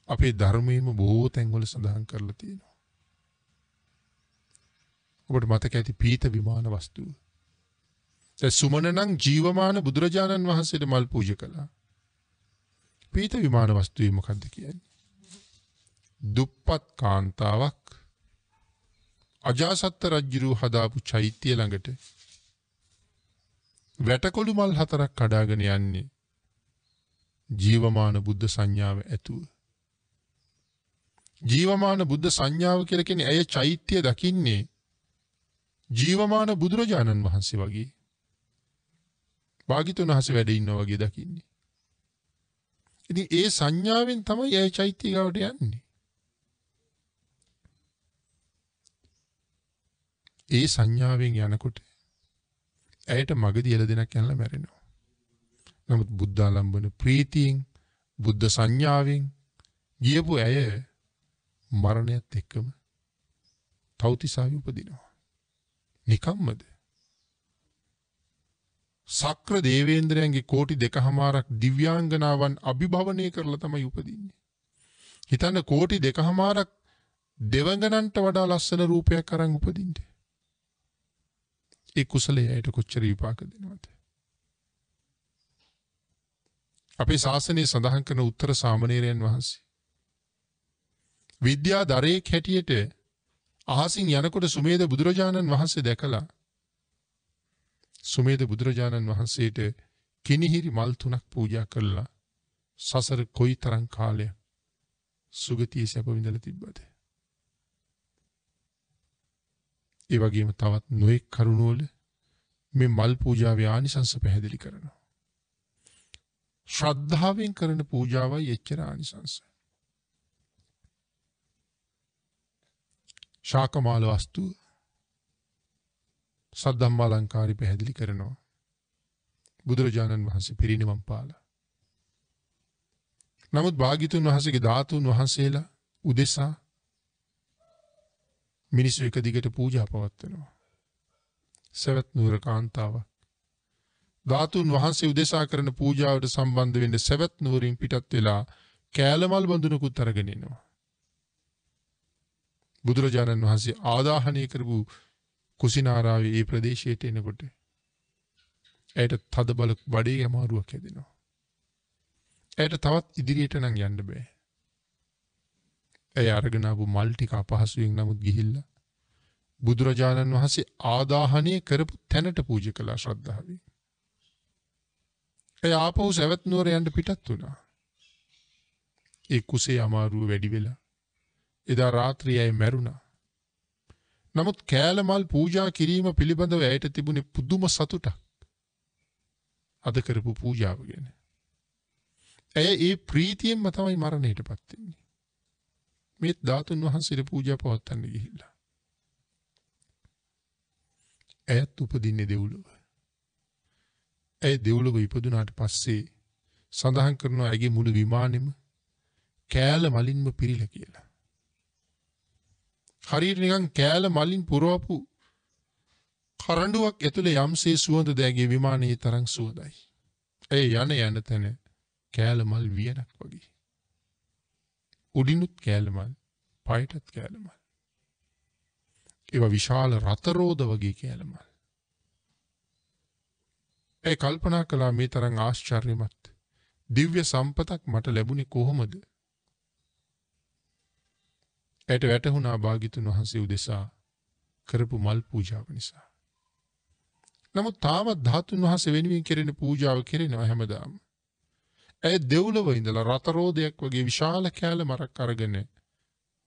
අපේ ධර්මයේම බොහෝ තැන්වල සඳහන් කරලා තියෙනවා. ඔබට මතක ඇති පීත විමාන වස්තුව. දැන් සුමන නම් ජීවමාන බුදුරජාණන් වහන්සේට මල් පූජා කළා. පීත විමාන වස්තුවේ මොකද්ද කියන්නේ? දුප්පත් කාන්තාවක් අජාසත් රජුරු හදාපු චෛත්‍ය ළඟට වැටකොළු මල් 4ක් කඩාගෙන යන්නේ ජීවමාන බුද්ධ සංඥාව ඇතුව. ජීවමාන බුද්ධ සංඥාව කියලා කියන්නේ ඇය චෛත්‍ය දකින්නේ ජීවමාන බුදුරජාණන් වහන්සේ වගේ. භාග්‍යතුන් වහන්සේ වැඩ ඉන්නා වගේ දකින්නේ. ඉතින් ඒ සංඥාවෙන් තමයි ඇය චෛත්‍ය ගාවට යන්නේ. ඒ සංඥාවෙන් යනකොට ඇයට මගදී එළදෙනක් යනලා මැරෙනවා. නමුත් බුද්ධාලම්බන ප්‍රීතියෙන් බුද්ධ සංඥාවෙන් ගියපු ඇය මරණයත් එක්කම තව්තිසාවේ උපදිනවා. නිකම්මද? සක්‍ර දේවේන්ද්‍රයන්ගේ කෝටි 2.5ක් දිව්‍යාංගනාවන් අභිභවනය කරලා තමයි උපදින්නේ. හිතන්න කෝටි 2.5ක් දෙවඟනන්ට වඩා ලස්සන රූපයක් අරන් උපදින්නේ. ඒ කුසලයේ ඇයට කොච්චර විපාක දෙනවද? අපේ ශාසනයේ සඳහන් කරන උත්තර සාමණේරයන් වහන්සේ විද්‍යා දරේක් හැටියට අහසින් යනකොට සුමේද බුදුරජාණන් වහන්සේ දැකලා සුමේද බුදුරජාණන් වහන්සේට කිනිහිරි මල් 3ක් පූජා කළා. සසර කොයිතරම් කාලයක් සුගතියේ සැප විඳලා තිබ්බද? ඒ වගේම තවත් නොඑක් කරුණවල මේ මල් පූජාවේ ආනිසංස පැහැදිලි කරනවා. ශ්‍රද්ධාවෙන් කරන පූජාවයි එච්චර ආනිසංස. ශාකමාල වස්තු සද්ධම්මාලංකාරي පැහැදිලි කරනවා. බුදුරජාණන් වහන්සේ පිරිනිවන් පාලා නමුත් භාග්‍යතුන් වහන්සේගේ ධාතුන් වහන්සේලා උදෙසා මිනිස්සු එක දිගට පූජා පවත්වනවා. සවැත් නුවර කාන්තාව ධාතුන් වහන්සේ උදෙසා කරන පූජාවට සම්බන්ධ වෙන්න සවැත් නුවරින් පිටත් වෙලා කෑලමල් බඳුනකුත් අරගෙන එනවා. බුදුරජාණන් වහන්සේ ආදාහනය කරපු කුසිනාරාවේ ඒ ප්‍රදේශයට එනකොට ඇයට තද බල බඩේ අමාරුවක් හැදෙනවා. ඇයට තවත් ඉදිරියට නම් යන්න බෑ. ඇය අරගෙන ආපු මල් ටික අපහසුයෙන් නමුත් ගිහිල්ලා බුදුරජාණන් වහන්සේ ආදාහනය කරපු තැනට පූජා කළා ශ්‍රද්ධාවෙන්. ඇය ආපහු සවැත් නුවර යන්න පිටත් වුණා. ඒ කුසේ අමාරුව වැඩි වෙලා එදා රාත්‍රියේ ඇය මැරුණා. නමුත් කෑලමල් පූජා කිරීම පිළිබඳව ඇයට තිබුණේ පුදුම සතුටක්. අද කරපු පූජාව ගැන. ඇය ඒ ප්‍රීතියෙන්ම තමයි මරණයටපත් වෙන්නේ. මේ ධාතුන් වහන්සේට පූජා පවත්වන්න ගිහිල්ලා. ඇයත් උපදින්නේ දෙව්ලොව. ඇය දෙව්ලොව ඉපදුනාට පස්සේ සඳහන් කරනවා ඇගේ මුළු විමානෙම කෑල මලින්ම පිරීලා කියලා. හරියට නිකන් කෑල මලින් පුරවපු කරඬුවක් ඇතුලේ යම්සේ සුවඳ දැගේ විමානයේ තරම් සුවඳයි. ඇය යන තැන කෑල මල් වියනක් වගේ. උඩිනුත් කෑල මල්, පයටත් කෑල මල්. ඒවා විශාල රතරෝද වගේ කෑල මල්. ඇය කල්පනා කළා මේ තරම් ආශ්චර්යමත් දිව්‍ය සම්පතක් මට ලැබුණේ කොහොමද? ඇයට වැටහුණා භාග්‍යතුන් වහන්සේ උදෙසා කරපු මල් පූජාව නිසා. නමුත් තාමත් ධාතුන් වහන්සේ වෙනුවෙන් කෙරෙන පූජාව කෙරෙනවා හැමදාම. ඇය දෙව්ලොව ඉඳලා රතරෝදයක් වගේ විශාල කෑල මරක් අරගෙන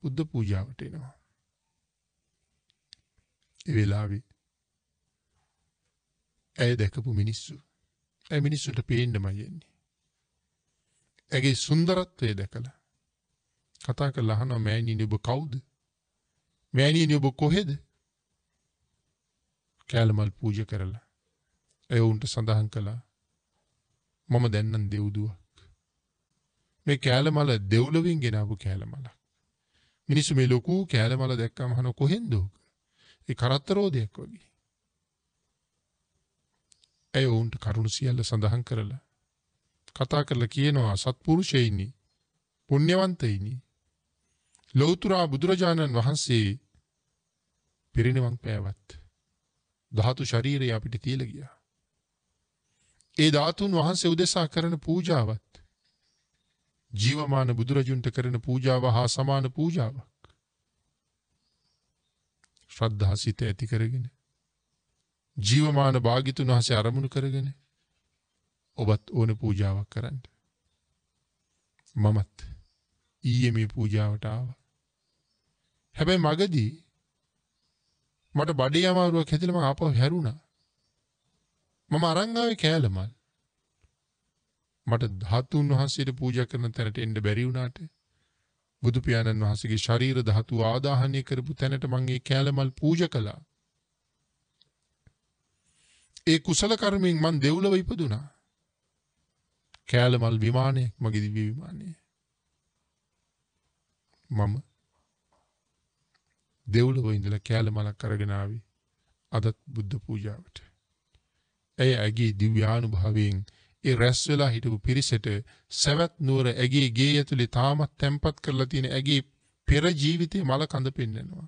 බුද්ධ පූජාවට එනවා. ඒ වෙලාවේ ඇය දැකපු මිනිස්සු. ඇය මිනිස්සුන්ට පේන්නමයි යන්නේ. ඇගේ සුන්දරත්වය දැකලා කතා කරලා අහනවා මෑණියනි ඔබ කවුද? මෑණියනි ඔබ කොහෙද? කෑලමල් පූජා කරලා ඇය උන්ට සඳහන් කළා මම දැන් නම් දෙව්දුවක්. මේ කෑලමල දෙව්ලොවින් ගෙනාවු කෑලමලක්. මිනිස්සු මේ ලොකු කෑලමල දැක්කම අහන කොහෙන්ද ඕක? ඒ කරත්තරෝදයක් වගේ. ඇය උන්ට කරුණ සියල්ල සඳහන් කරලා කතා කරලා කියනවා සත්පුරුෂයිනි පුණ්‍යවන්තයිනි ලෞතුරා බුදුරජාණන් වහන්සේ පිරිනිවන් පෑවත් ධාතු ශරීරය අපිට තියලා ගියා. ඒ ධාතුන් වහන්සේ උදෙසා කරන පූජාවත් ජීවමාන බුදුරජුන්ට කරන පූජාව හා සමාන පූජාවක්. ශ්‍රද්ධා සිත ඇති කරගෙන ජීවමාන භාග්‍යතුන් වහන්සේ අරමුණු කරගෙන ඔබත් ඕන පූජාවක් කරන්න. මමත් ඊයේ මේ පූජාවට ආවා. හැබැයි මගදී මට බඩේ අමාරුවක් හැදිලා මම ආපහු හැරුණා. මම අරන් ආවේ කෑලමල්. මට ධාතුන් වහන්සේට පූජා කරන තැනට එන්න බැරි වුණාට බුදු පියාණන් වහන්සේගේ ශරීර ධාතු ආදාහනය කරපු තැනට මම ඒ කෑලමල් පූජා කළා. ඒ කුසල කර්මයෙන් මම දෙව්ලොව ඉපදුනා. කෑලමල් විමානයක් මගේ දිව්‍ය විමානය. මම දෙව්ලොව ඉඳලා කෑලමලක් අරගෙන ආවේ අදත් බුද්ධ පූජාවට. ඇගේ දිව්‍යානුභවයෙන් ඒ රැස් වෙලා හිටපු පිරිසට සවැත් නුවර ඇගේ ගේ ඇතුලේ තාමත් තැම්පත් කරලා තියෙන ඇගේ පෙර ජීවිතේ මල කඳ පෙන්නනවා.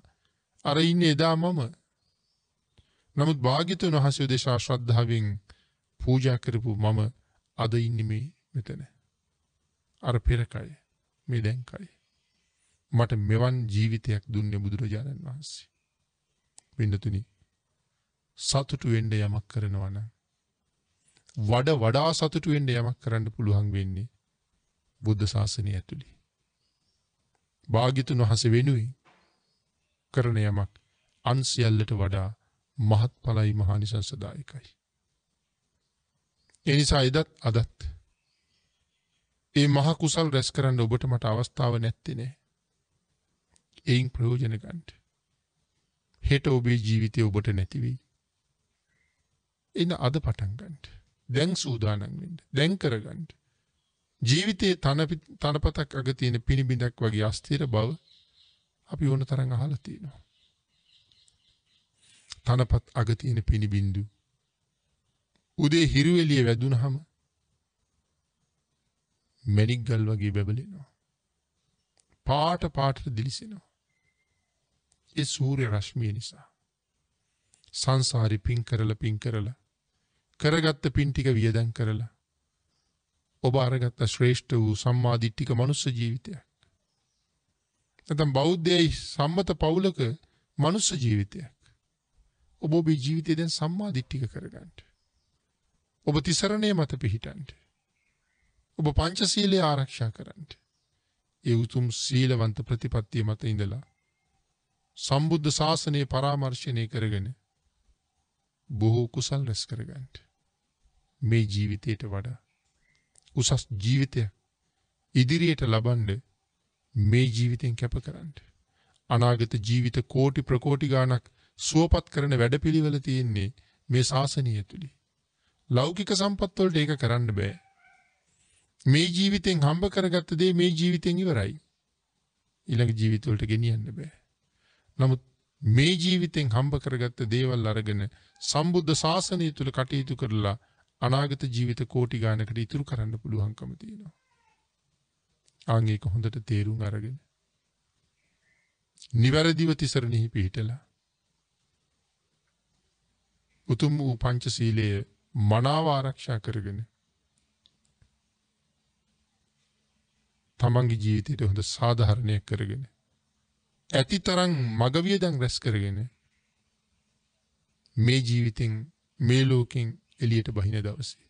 අර ඉන්නේ එදා මම. නමුත් භාග්‍යතුන් වහන්සේ උදෙසා ශ්‍රද්ධාවෙන් පූජා කරපු මම අද ඉන්නේ මෙතන. අර පෙර කය මේ දැන් කය. මට මෙවන් ජීවිතයක් දුන්නේ බුදුරජාණන් වහන්සේ. වින්නතුනි සතුටු වෙන්න යමක් කරනවා නම් වඩා සතුටු වෙන්න යමක් කරන්න පුළුවන් වෙන්නේ බුද්ධ ශාසනය ඇතුලේ. භාග්‍යතුන් වහන්සේ වෙනුවෙන් කරන යමක් අන් සියල්ලට වඩා මහත්ඵලයි මහානිසංසදායකයි. ඒ නිසා එදත් අදත් ඒ මහ කුසල් රැස් කරන්න ඔබට මට අවස්ථාව නැත්තේ නෑ. එයින් ප්‍රයෝජන ගන්න. හෙට ඔබේ ජීවිතේ ඔබට නැති වෙයි. එන අද පටන් ගන්න. දැන් සූදානම් වෙන්න. දැන් කරගන්න. ජීවිතයේ තනපතක් අග තියෙන පිනිබිඳක් වගේ අස්තිර බව අපි ඕන තරම් අහලා තියෙනවා. තනපත් අග තියෙන පිනිබිඳු උදේ හිරු එළිය වැදුනහම මැණික් ගල් වගේ බබලෙනවා. පාට දිලිසෙනවා. ඒ සූර්ය රශ්මිය නිසා. සංසාරේ පින් කරලා කරගත්ත පින් ටික වියදම් කරලා ඔබ අරගත්ත ශ්‍රේෂ්ඨ වූ සම්මාදිට්ඨික මනුස්ස ජීවිතයක්. නැත්නම් බෞද්ධයයි සම්මත පවුලක මනුස්ස ජීවිතයක්. ඔබ ඔබේ ජීවිතය දැන් සම්මාදිට්ඨික කරගන්න. ඔබ තිසරණේ මත පිහිටන්න. ඔබ පංචශීලයේ ආරක්ෂා කරන්න. ඒ උතුම් සීලවන්ත ප්‍රතිපත්තිය මත ඉඳලා සම්බුද්ධ ශාසනය පරාමර්ශනය කරගෙන බොහෝ කුසල් රැස් කරගන්න. මේ ජීවිතයට වඩා උසස් ජීවිතයක් ඉදිරියට ලබන්න මේ ජීවිතෙන් කැප කරන්න. අනාගත ජීවිත කෝටි ප්‍රකෝටි ගාණක් සුවපත් කරන වැඩපිළිවෙල තියෙන්නේ මේ ශාසනය තුලයි. ලෞකික සම්පත් වලට ඒක කරන්න බෑ. මේ ජීවිතෙන් හම්බ කරගත්ත දේ මේ ජීවිතෙන් ඉවරයි. ඊළඟ ජීවිත වලට ගෙනියන්න බෑ. නමුත් මේ ජීවිතෙන් හම්බ කරගත්ත දේවල් අරගෙන සම්බුද්ධ ශාසනය තුල කටයුතු කරලා අනාගත ජීවිත කෝටි ගානකට ඉතුරු කරන්න පුළුවන්කම තියෙනවා. ආන් ඒක හොඳට තේරුම් අරගෙන නිවැරදිව තිසරණෙහි පිහිටලා උතුම් වූ පංචශීලයේ මනාව ආරක්ෂා කරගෙන තමන්ගේ ජීවිතයට හොඳ සාධාරණයක් කරගෙන ඇතිතරම් මග වියදම් රැස් කරගෙන මේ ජීවිතෙන් මේ ලෝකෙන් එළියට බහින දවසේ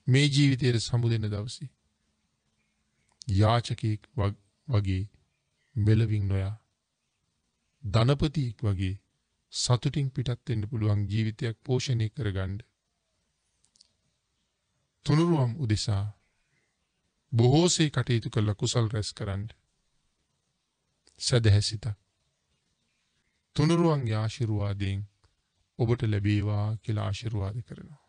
මේ ජීවිතයට සමුදෙන දවසේ යාචකෙක් වගේ මෙලවින් නොයා ධනපතියෙක් වගේ සතුටින් පිටත් වෙන්න පුළුවන් ජීවිතයක් පෝෂණය කරගන්න තුනුරුවම් උදෙසා බොහෝසේ කටයුතු කළ කුසල් රැස් කරන්න සදහැසිත තුනුරුවන්ගේ ආශිර්වාදයෙන් ඔබට ලැබේවා කියලා ආශිර්වාද කරනවා.